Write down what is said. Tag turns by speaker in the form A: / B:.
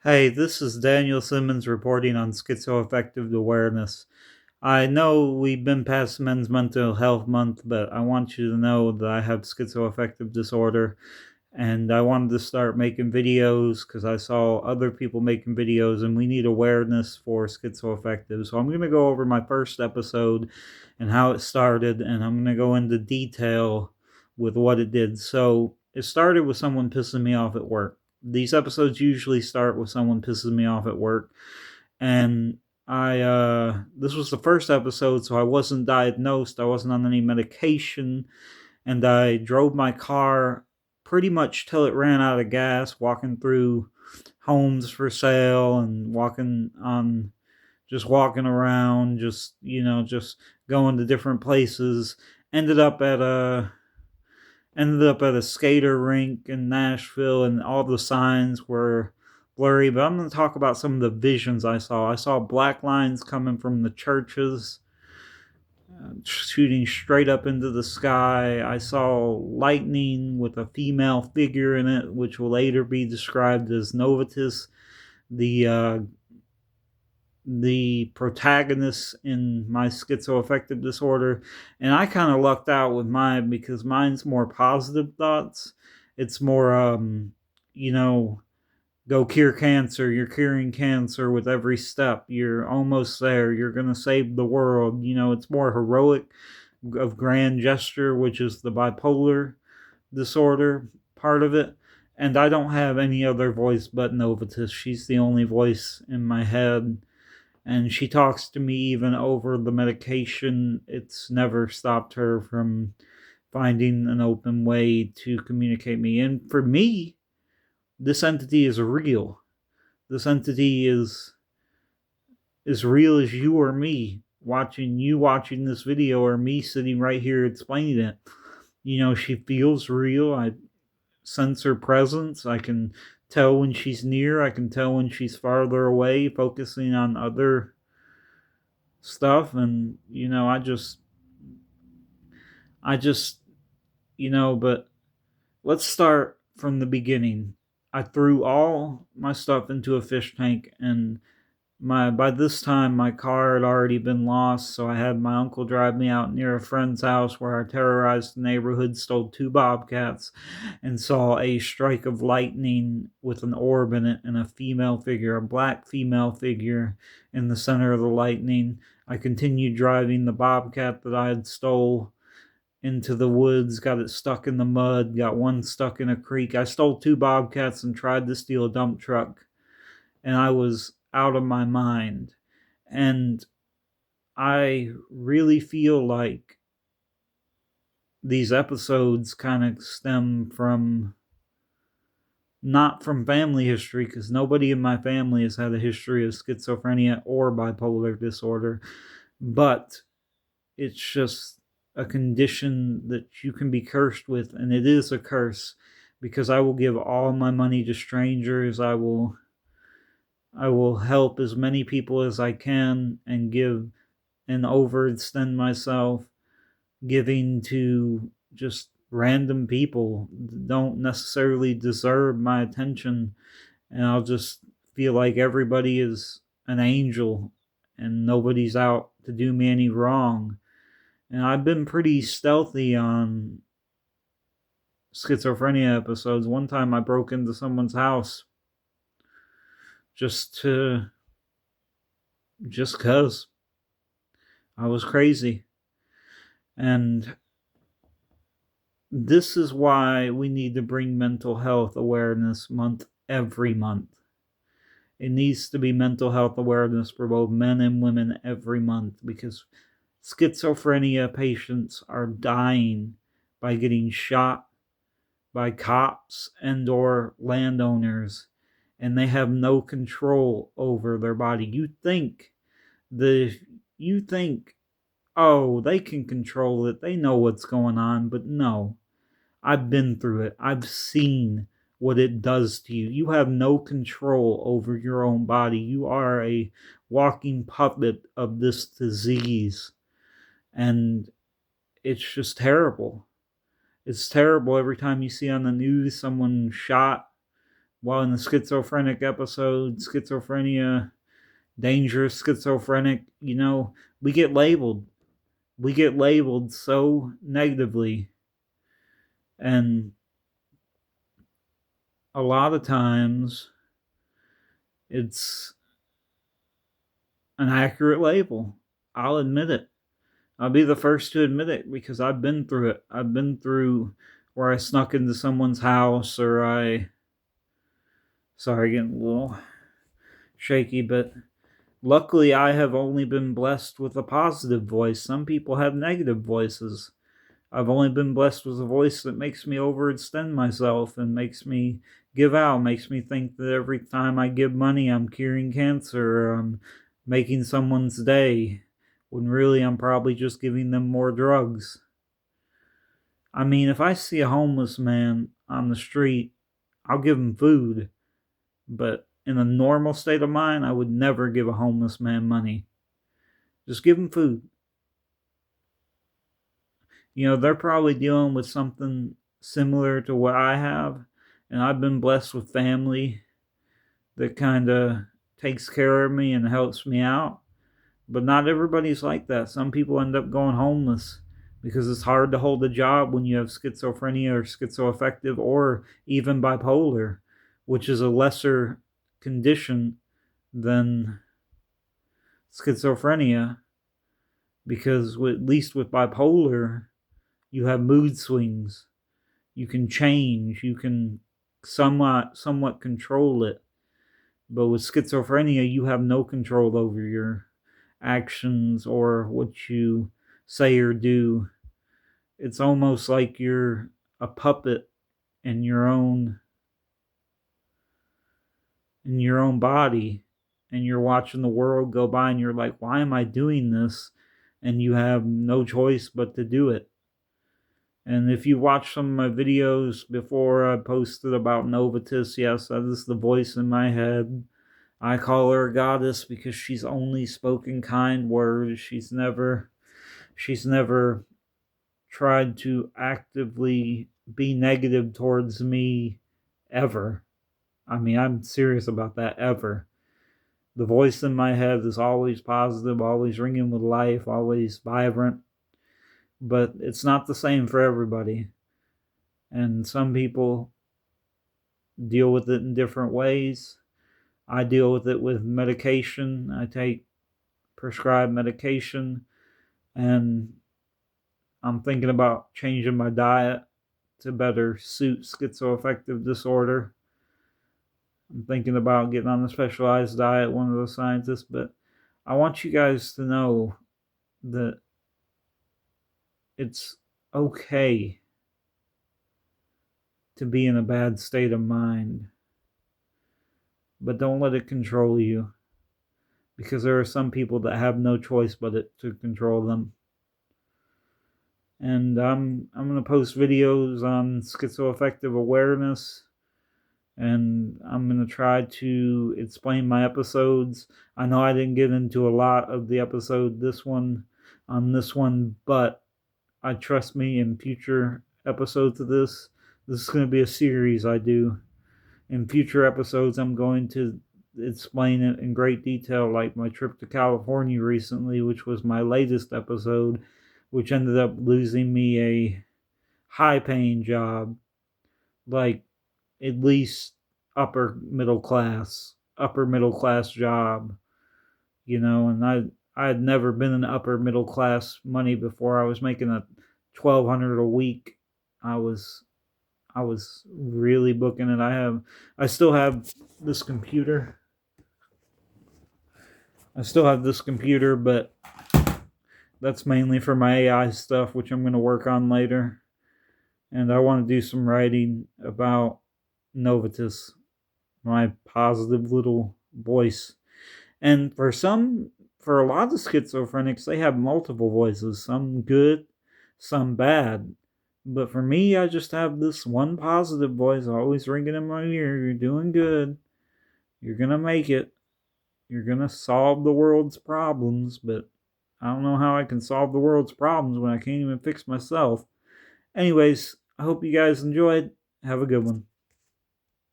A: Hey, this is Daniel Simmons reporting on schizoaffective awareness. I know we've been past Men's Mental Health Month, but I want you to know that I have schizoaffective disorder, and I wanted to start making videos because I saw other people making videos, and we need awareness for schizoaffective. So I'm going to go over my first episode and how it started, and I'm going to go into detail with what it did. So it started with someone pissing me off at work. These episodes usually start with someone pissing me off at work, and I this was the first episode, so I wasn't diagnosed, I wasn't on any medication, and I drove my car pretty much till it ran out of gas, walking through homes for sale and walking around, just going to different places. Ended up at a Ended up at a skater rink in Nashville, and all the signs were blurry. But I'm going to talk about some of the visions I saw. I saw black lines coming from the churches, shooting straight up into the sky. I saw lightning with a female figure in it, which will later be described as Novatus, the uh, the protagonist in my schizoaffective disorder. And I kind of lucked out with mine because mine's more positive thoughts. It's more, you know, go cure cancer. You're curing cancer with every step. You're almost there. You're going to save the world. It's more heroic of grand gesture, which is the bipolar disorder part of it. And I don't have any other voice but Novatus. She's the only voice in my head, and she talks to me even over the medication. It's never stopped her from finding an open way to communicate me. And for me, this entity is real. This entity is as real as you or me watching this video, or me sitting right here explaining it. She feels real. I sense her presence. I can tell when she's near. I can tell when she's farther away, focusing on other stuff. And I just but let's start from the beginning. I threw all my stuff into a fish tank, and my by this time my car had already been lost, so I had my uncle drive me out near a friend's house where I terrorized the neighborhood, stole two bobcats, and saw a strike of lightning with an orb in it and a female figure, a black female figure in the center of the lightning. I continued driving the bobcat that I had stole into the woods, got it stuck in the mud, got one stuck in a creek. I stole two bobcats and tried to steal a dump truck, and I was out of my mind. And I really feel like these episodes kind of stem from not from family history, because nobody in my family has had a history of schizophrenia or bipolar disorder, but it's just a condition that you can be cursed with, and it is a curse, because I will give all my money to strangers. I will help as many people as I can and give and overextend myself, giving to just random people that don't necessarily deserve my attention. And I'll just feel like everybody is an angel and nobody's out to do me any wrong. And I've been pretty stealthy on schizophrenia episodes. One time I broke into someone's house just to just cuz I was crazy. And this is why we need to bring mental health awareness month every month. It needs to be mental health awareness for both men and women every month, because schizophrenia patients are dying by getting shot by cops and or landowners, and they have no control over their body. The you think, oh, they can control it, they know what's going on. But no, I've been through it. I've seen what it does to you. You have no control over your own body. You are a walking puppet of this disease. And it's just terrible. It's terrible every time you see on the news someone shot while in the schizophrenic episode, schizophrenia, dangerous schizophrenic, we get labeled. We get labeled so negatively. And a lot of times it's an accurate label. I'll admit it. I'll be the first to admit it because I've been through it. I've been through where I snuck into someone's house or sorry, getting a little shaky, but luckily I have only been blessed with a positive voice. Some people have negative voices. I've only been blessed with a voice that makes me overextend myself and makes me give out, makes me think that every time I give money I'm curing cancer or I'm making someone's day, when really I'm probably just giving them more drugs. I mean, if I see a homeless man on the street, I'll give him food, but in a normal state of mind, I would never give a homeless man money. Just give him food. They're probably dealing with something similar to what I have, and I've been blessed with family that kind of takes care of me and helps me out. But not everybody's like that. Some people end up going homeless because it's hard to hold a job when you have schizophrenia or schizoaffective or even bipolar, which is a lesser condition than schizophrenia, because at least with bipolar, you have mood swings. You can change. You can somewhat control it. But with schizophrenia, you have no control over your actions or what you say or do. It's almost like you're a puppet in your own body, and you're watching the world go by and you're like, why am I doing this? And you have no choice but to do it. And if you watch some of my videos before I posted about Novatus, yes, that is the voice in my head. I call her a goddess because she's only spoken kind words. She's never tried to actively be negative towards me ever. I mean, I'm serious about that, ever. The voice in my head is always positive, always ringing with life, always vibrant. But it's not the same for everybody. And some people deal with it in different ways. I deal with it with medication. I take prescribed medication, and I'm thinking about changing my diet to better suit schizoaffective disorder. I'm thinking about getting on a specialized diet, one of those scientists, but I want you guys to know that it's okay to be in a bad state of mind, but don't let it control you, because there are some people that have no choice but it to control them. And I'm going to post videos on schizoaffective awareness, and I'm going to try to explain my episodes. I know I didn't get into a lot of the episode on this one, but I trust me, in future episodes of this is going to be a series I do. In future episodes, I'm going to explain it in great detail, like my trip to California recently, which was my latest episode, which ended up losing me a high-paying job, like at least upper middle class job, and I had never been in upper middle class money before. I was making a $1,200 a week. I was really booking it. I still have this computer. But that's mainly for my AI stuff, which I'm going to work on later. And I want to do some writing about Novatus, my positive little voice. And for a lot of schizophrenics, they have multiple voices, some good, some bad. But for me, I just have this one positive voice always ringing in my ear. You're doing good. You're going to make it. You're going to solve the world's problems. But I don't know how I can solve the world's problems when I can't even fix myself. Anyways, I hope you guys enjoyed. Have a good one.